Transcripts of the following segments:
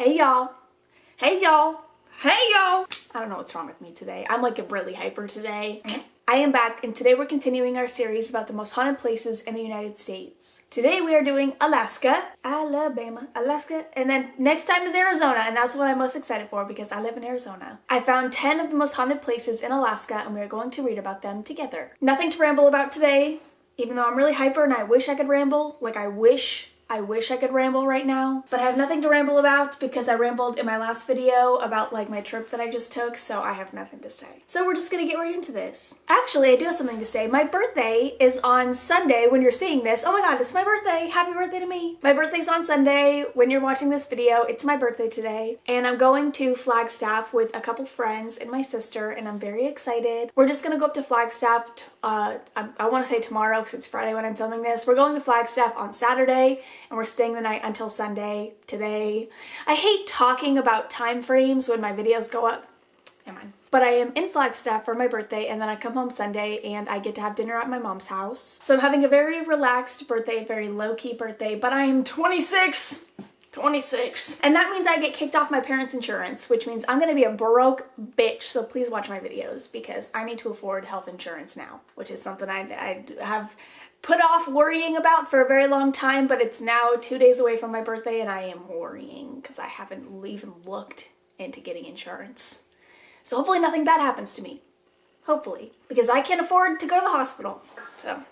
Hey y'all. Hey y'all. Hey y'all. I don't know what's wrong with me today. I'm like really hyper today. I am back, and today we're continuing our series about the most haunted places in the United States. Today we are doing Alaska, Alabama, Alaska, and then next time is Arizona, and that's what I'm most excited for because I live in Arizona. I found 10 of the most haunted places in Alaska, and we are going to read about them together. Nothing to ramble about today, even though I'm really hyper and I wish I could ramble. Like I wish I could ramble right now, but I have nothing to ramble about because I rambled in my last video about like my trip that I just took, so I have nothing to say. So we're just gonna get right into this. Actually, I do have something to say. My birthday is on Sunday when you're seeing this. Oh my god, it's my birthday! Happy birthday to me! My birthday's on Sunday when you're watching this video. It's my birthday today, and I'm going to Flagstaff with a couple friends and my sister, and I'm very excited. We're just gonna go up to Flagstaff, I want to say tomorrow because it's Friday when I'm filming this. We're going to Flagstaff on Saturday, and we're staying the night until Sunday today. I hate talking about time frames when my videos go up. Never mind. But I am in Flagstaff for my birthday, and then I come home Sunday and I get to have dinner at my mom's house. So I'm having a very relaxed birthday, a very low-key birthday, but I am 26. And that means I get kicked off my parents' insurance, which means I'm gonna be a broke bitch. So please watch my videos because I need to afford health insurance now, which is something I have put off worrying about for a very long time, but it's now 2 days away from my birthday and I am worrying because I haven't even looked into getting insurance. So hopefully nothing bad happens to me. Hopefully, because I can't afford to go to the hospital. So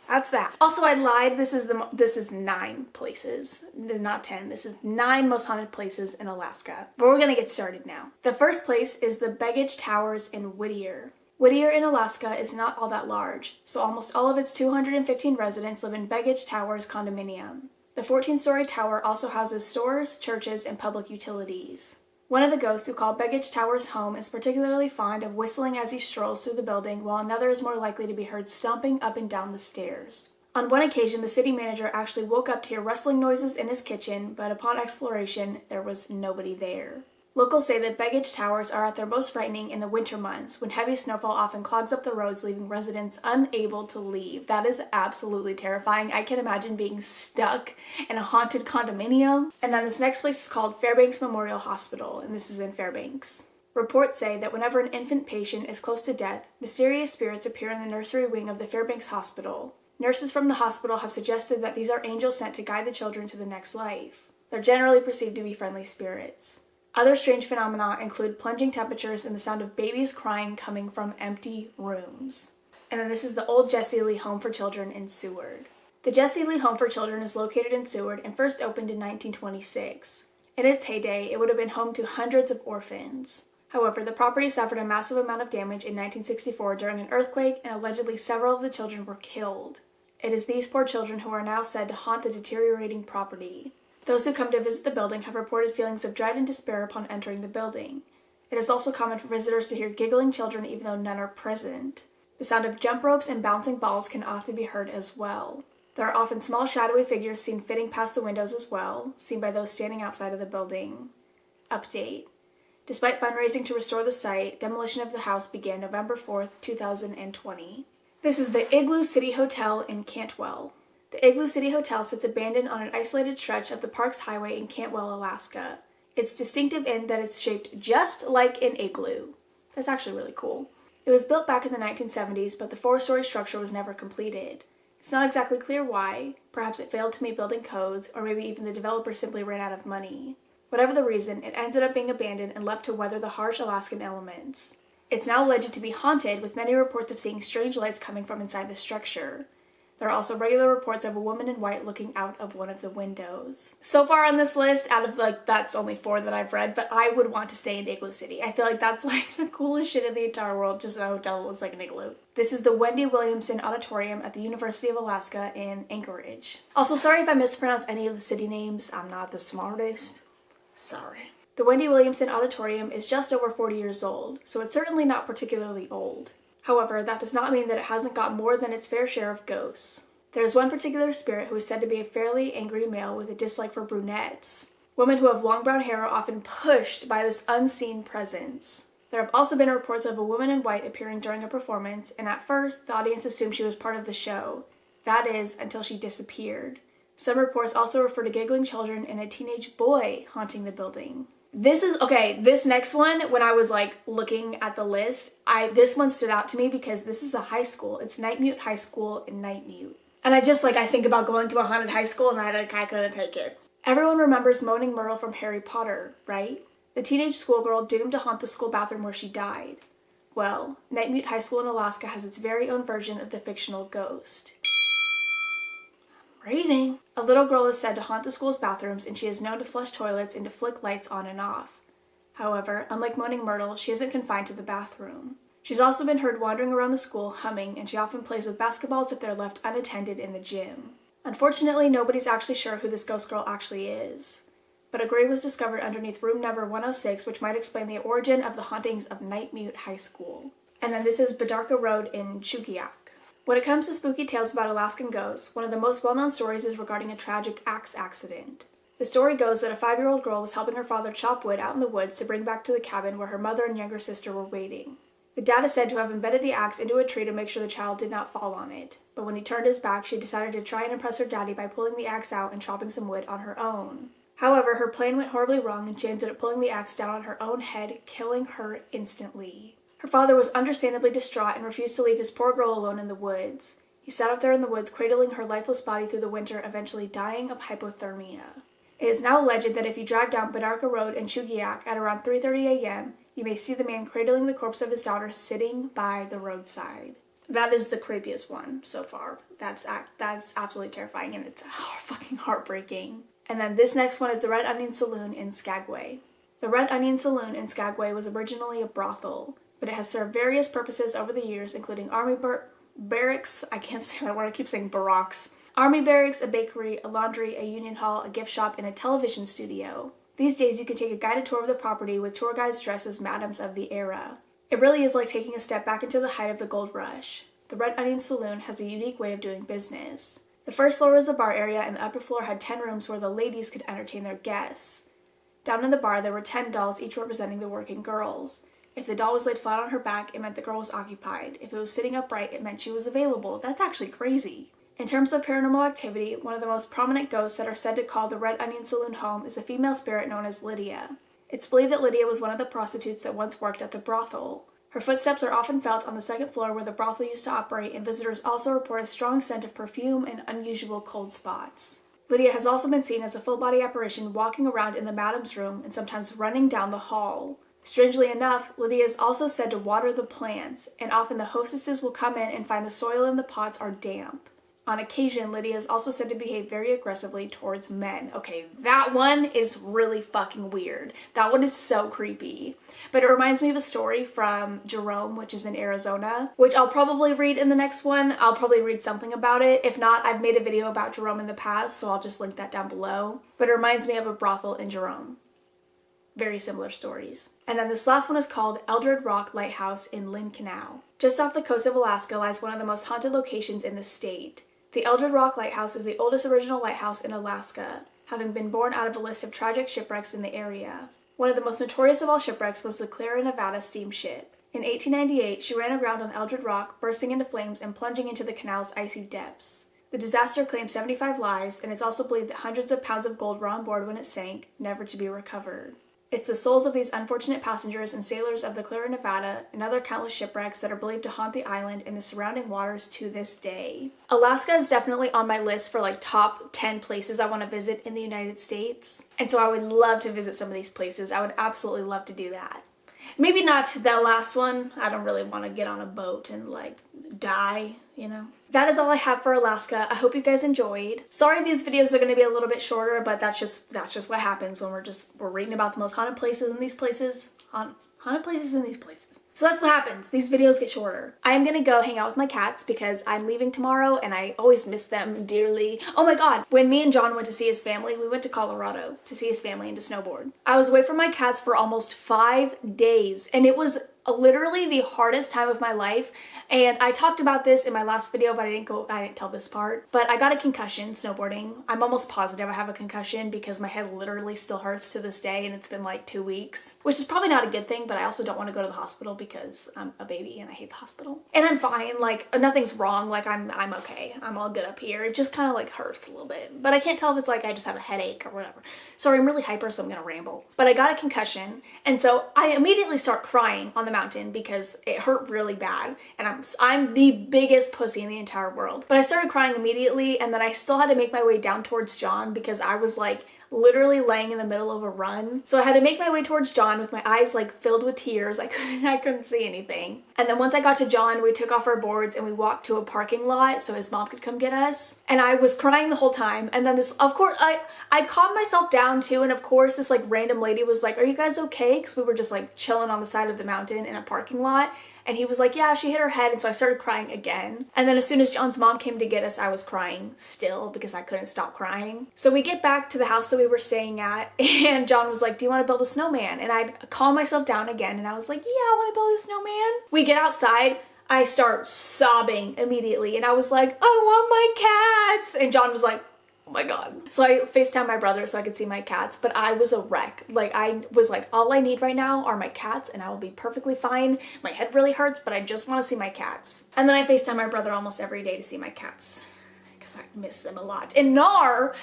that's that. Also, I lied. This is 9 places, not 10. This is 9 most haunted places in Alaska. But we're gonna get started now. The first place is the Baggage Towers in Whittier. Whittier in Alaska is not all that large, so almost all of its 215 residents live in Baggage Towers condominium. The 14-story tower also houses stores, churches, and public utilities. One of the ghosts who call Baggage Towers home is particularly fond of whistling as he strolls through the building, while another is more likely to be heard stomping up and down the stairs. On one occasion, the city manager actually woke up to hear rustling noises in his kitchen, but upon exploration, there was nobody there. Locals say that Baggage Towers are at their most frightening in the winter months, when heavy snowfall often clogs up the roads, leaving residents unable to leave. That is absolutely terrifying. I can imagine being stuck in a haunted condominium. And then this next place is called Fairbanks Memorial Hospital, and this is in Fairbanks. Reports say that whenever an infant patient is close to death, mysterious spirits appear in the nursery wing of the Fairbanks Hospital. Nurses from the hospital have suggested that these are angels sent to guide the children to the next life. They're generally perceived to be friendly spirits. Other strange phenomena include plunging temperatures and the sound of babies crying coming from empty rooms. And then this is the old Jesse Lee Home for Children in Seward. The Jesse Lee Home for Children is located in Seward and first opened in 1926. In its heyday, it would have been home to hundreds of orphans. However, the property suffered a massive amount of damage in 1964 during an earthquake, and allegedly several of the children were killed. It is these poor children who are now said to haunt the deteriorating property. Those who come to visit the building have reported feelings of dread and despair upon entering the building. It is also common for visitors to hear giggling children even though none are present. The sound of jump ropes and bouncing balls can often be heard as well. There are often small shadowy figures seen flitting past the windows as well, seen by those standing outside of the building. Update. Despite fundraising to restore the site, demolition of the house began November 4th, 2020. This is the Igloo City Hotel in Cantwell. The Igloo City Hotel sits abandoned on an isolated stretch of the Parks Highway in Cantwell, Alaska. It's distinctive in that it's shaped just like an igloo. That's actually really cool. It was built back in the 1970s, but the 4-story structure was never completed. It's not exactly clear why. Perhaps it failed to meet building codes, or maybe even the developer simply ran out of money. Whatever the reason, it ended up being abandoned and left to weather the harsh Alaskan elements. It's now alleged to be haunted, with many reports of seeing strange lights coming from inside the structure. There are also regular reports of a woman in white looking out of one of the windows. So far on this list, out of that's only 4 that I've read, but I would want to stay in Igloo City. I feel like that's like the coolest shit in the entire world, just a hotel that looks like an igloo. This is the Wendy Williamson Auditorium at the University of Alaska in Anchorage. Also, sorry if I mispronounce any of the city names. I'm not the smartest. Sorry. The Wendy Williamson Auditorium is just over 40 years old, so it's certainly not particularly old. However, that does not mean that it hasn't got more than its fair share of ghosts. There is one particular spirit who is said to be a fairly angry male with a dislike for brunettes. Women who have long brown hair are often pushed by this unseen presence. There have also been reports of a woman in white appearing during a performance, and at first, the audience assumed she was part of the show. That is, until she disappeared. Some reports also refer to giggling children and a teenage boy haunting the building. This next one, when I was like looking at the list, this one stood out to me because this is a high school. It's Nightmute High School in Nightmute. And I think about going to a haunted high school and I couldn't take it. Everyone remembers Moaning Myrtle from Harry Potter, right? The teenage schoolgirl doomed to haunt the school bathroom where she died. Well, Nightmute High School in Alaska has its very own version of the fictional ghost. Reading. A little girl is said to haunt the school's bathrooms, and she is known to flush toilets and to flick lights on and off. However, unlike Moaning Myrtle, she isn't confined to the bathroom. She's also been heard wandering around the school, humming, and she often plays with basketballs if they're left unattended in the gym. Unfortunately, nobody's actually sure who this ghost girl actually is. But a grave was discovered underneath room number 106, which might explain the origin of the hauntings of Nightmute High School. And then this is Badarka Road in Chugiak. When it comes to spooky tales about Alaskan ghosts, one of the most well-known stories is regarding a tragic axe accident. The story goes that a 5-year-old girl was helping her father chop wood out in the woods to bring back to the cabin where her mother and younger sister were waiting. The dad is said to have embedded the axe into a tree to make sure the child did not fall on it, but when he turned his back, she decided to try and impress her daddy by pulling the axe out and chopping some wood on her own. However, her plan went horribly wrong and she ended up pulling the axe down on her own head, killing her instantly. Her father was understandably distraught and refused to leave his poor girl alone in the woods. He sat up there in the woods, cradling her lifeless body through the winter, eventually dying of hypothermia. It is now alleged that if you drive down Badarka Road in Chugiak at around 3:30 a.m., you may see the man cradling the corpse of his daughter sitting by the roadside. That is the creepiest one so far. That's absolutely terrifying, and it's fucking heartbreaking. And then this next one is the Red Onion Saloon in Skagway. The Red Onion Saloon in Skagway was originally a brothel, but it has served various purposes over the years, including army barracks, I can't say that word, I keep saying barracks, army barracks, a bakery, a laundry, a union hall, a gift shop, and a television studio. These days you can take a guided tour of the property with tour guides dressed as madams of the era. It really is like taking a step back into the height of the gold rush. The Red Onion Saloon has a unique way of doing business. The first floor was the bar area, and the upper floor had 10 rooms where the ladies could entertain their guests. Down in the bar there were 10 dolls, each representing the working girls. If the doll was laid flat on her back, it meant the girl was occupied. If it was sitting upright, it meant she was available. That's actually crazy. In terms of paranormal activity, one of the most prominent ghosts that are said to call the Red Onion Saloon home is a female spirit known as Lydia. It's believed that Lydia was one of the prostitutes that once worked at the brothel. Her footsteps are often felt on the second floor where the brothel used to operate, and visitors also report a strong scent of perfume and unusual cold spots. Lydia has also been seen as a full-body apparition walking around in the madam's room and sometimes running down the hall. Strangely enough, Lydia is also said to water the plants, and often the hostesses will come in and find the soil in the pots are damp. On occasion, Lydia is also said to behave very aggressively towards men. Okay, that one is really fucking weird. That one is so creepy. But it reminds me of a story from Jerome, which is in Arizona, which I'll probably read in the next one. I'll probably read something about it. If not, I've made a video about Jerome in the past, so I'll just link that down below. But it reminds me of a brothel in Jerome. Very similar stories. And then this last one is called Eldred Rock Lighthouse in Lynn Canal. Just off the coast of Alaska lies one of the most haunted locations in the state. The Eldred Rock Lighthouse is the oldest original lighthouse in Alaska, having been born out of a list of tragic shipwrecks in the area. One of the most notorious of all shipwrecks was the Clara Nevada steamship. In 1898, she ran aground on Eldred Rock, bursting into flames and plunging into the canal's icy depths. The disaster claimed 75 lives, and it's also believed that hundreds of pounds of gold were on board when it sank, never to be recovered. It's the souls of these unfortunate passengers and sailors of the Clara Nevada and other countless shipwrecks that are believed to haunt the island and the surrounding waters to this day. Alaska is definitely on my list for like top 10 places I want to visit in the United States. And so I would love to visit some of these places. I would absolutely love to do that. Maybe not that last one. I don't really want to get on a boat and like die, you know. That is all I have for Alaska. I hope you guys enjoyed. Sorry these videos are going to be a little bit shorter, but that's just what happens when we're reading about the most haunted places in these places. Haunted places in these places. So that's what happens. These videos get shorter. I am gonna go hang out with my cats because I'm leaving tomorrow and I always miss them dearly. Oh my god, when me and John went to see his family, we went to Colorado to see his family and to snowboard. I was away from my cats for almost 5 days, and it was literally the hardest time of my life. And I talked about this in my last video, but I didn't tell this part. But I got a concussion snowboarding. I'm almost positive I have a concussion because my head literally still hurts to this day, and it's been like 2 weeks, which is probably not a good thing, but I also don't want to go to the hospital because I'm a baby and I hate the hospital. And I'm fine, like nothing's wrong, like I'm okay. I'm all good up here. It just kind of like hurts a little bit, but I can't tell if it's like I just have a headache or whatever. Sorry, I'm really hyper, so I'm gonna ramble. But I got a concussion, and so I immediately start crying on the mountain because it hurt really bad, and I'm the biggest pussy in the entire world. But I started crying immediately, and then I still had to make my way down towards John because I was like literally laying in the middle of a run. So I had to make my way towards John with my eyes like filled with tears. I couldn't see anything. And then once I got to John, we took off our boards and we walked to a parking lot so his mom could come get us. And I was crying the whole time. And then this, of course, I calmed myself down too. And of course, this like random lady was like, "Are you guys okay?" Because we were just like chilling on the side of the mountain in a parking lot. And he was like, "Yeah, she hit her head." And so I started crying again. And then as soon as John's mom came to get us, I was crying still because I couldn't stop crying. So we get back to the house that we were staying at, and John was like, "Do you want to build a snowman?" And I calmed myself down again, and I was like, "Yeah, I want to build a snowman." We get outside. I start sobbing immediately, and I was like, "I want my cats." And John was like, "Oh my god." So I FaceTimed my brother so I could see my cats, but I was a wreck. Like, I was like, all I need right now are my cats and I will be perfectly fine. My head really hurts, but I just want to see my cats. And then I FaceTime my brother almost every day to see my cats, because I miss them a lot. And Nar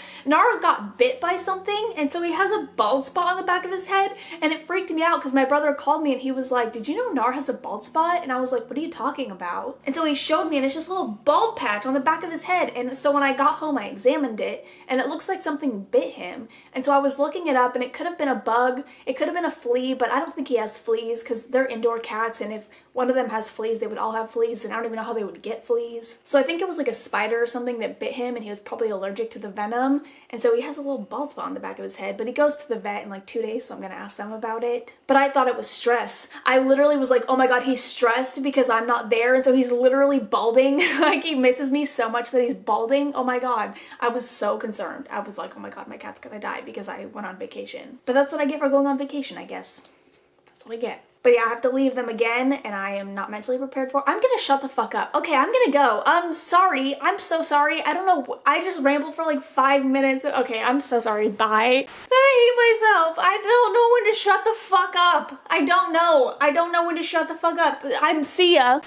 got bit by something, and so he has a bald spot on the back of his head, and it freaked me out because my brother called me and he was like, "Did you know Nar has a bald spot?" And I was like, "What are you talking about?" And so he showed me, and it's just a little bald patch on the back of his head. And so when I got home, I examined it, and it looks like something bit him. And so I was looking it up, and it could have been a bug, it could have been a flea, but I don't think he has fleas because they're indoor cats, and if one of them has fleas, they would all have fleas, and I don't even know how they would get fleas. So I think it was like a spider or something that bit him, and he was probably allergic to the venom, and so he has a little bald spot on the back of his head. But he goes to the vet in like 2 days, so I'm gonna ask them about it. But I thought it was stress. I literally was like, oh my god, he's stressed because I'm not there, and so he's literally balding. Like, he misses me so much that he's balding. Oh my god, I was so concerned. I was like, oh my god, my cat's gonna die because I went on vacation. But that's what I get for going on vacation, I guess. That's what I get. But yeah, I have to leave them again, and I am not mentally prepared for it. I'm gonna shut the fuck up. Okay, I'm gonna go. I'm sorry. I'm so sorry. I don't know. I just rambled for like 5 minutes. Okay, I'm so sorry. Bye. I hate myself. I don't know when to shut the fuck up. I don't know. I don't know when to shut the fuck up. See ya.